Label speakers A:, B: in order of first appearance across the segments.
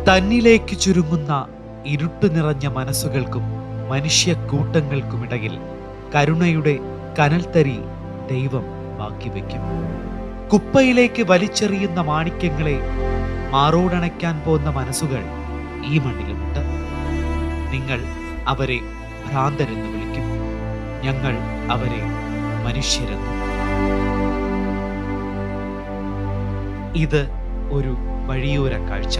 A: തന്നിലേക്ക് ചുരുങ്ങുന്ന ഇരുട്ട് നിറഞ്ഞ മനസ്സുകൾക്കും മനുഷ്യക്കൂട്ടങ്ങൾക്കുമിടയിൽ കരുണയുടെ കനൽത്തരി ദൈവം ബാക്കിവെക്കും. കുപ്പയിലേക്ക് വലിച്ചെറിയുന്ന മാണിക്യങ്ങളെ മാറോടണയ്ക്കാൻ പോകുന്ന മനസ്സുകൾ ഈ മണ്ണിലുമുണ്ട്. നിങ്ങൾ അവരെ ഭ്രാന്തരെന്ന് വിളിക്കും, ഞങ്ങൾ അവരെ മനുഷ്യരെന്ന്. ഇത് ഒരു വഴിയോര കാഴ്ച.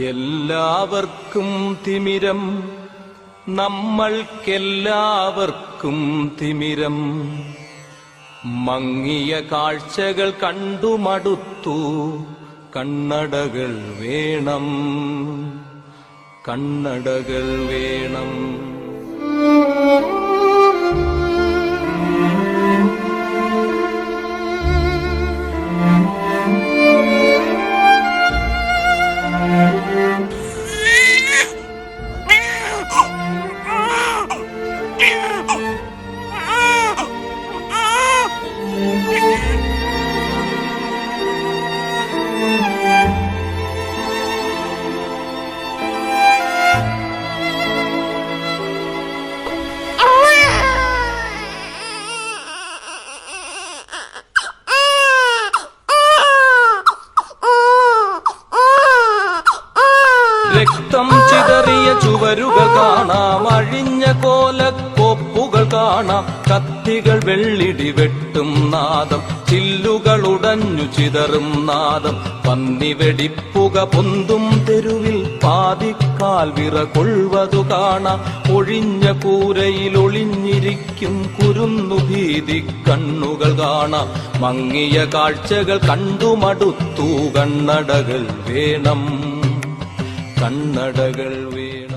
B: എല്ലാവർക്കും തിമിരം, നമ്മൾക്കെല്ലാവർക്കും തിമിരം. മങ്ങിയ കാഴ്ചകൾ കണ്ടു മടുത്തു, കണ്ണടകൾ വേണം, കണ്ണടകൾ വേണം. രക്തം ചിതറിയ ചുവരുകൾ കാണാം, അഴിഞ്ഞ കോലക്കോപ്പുകൾ കാണാം, കത്തികൾ വെള്ളിടി വെട്ടും നാദം, ചില്ലുകൾ ഉടഞ്ഞു ചിതറും നാദം, പന്നി വെടിപ്പുക പൊന്തും തെരുവിൽ പാതിക്കാൽ വിറ കൊള്ളുവതു കാണാം. ഒഴിഞ്ഞ കൂരയിൽ ഒളിഞ്ഞിരിക്കും കുരുന്നു ഭീതി കണ്ണുകൾ കാണാം. മങ്ങിയ കാഴ്ചകൾ കണ്ടു മടുത്തു, കണ്ണടകൾ വേണം, കണ്ണടകൾ വേണം.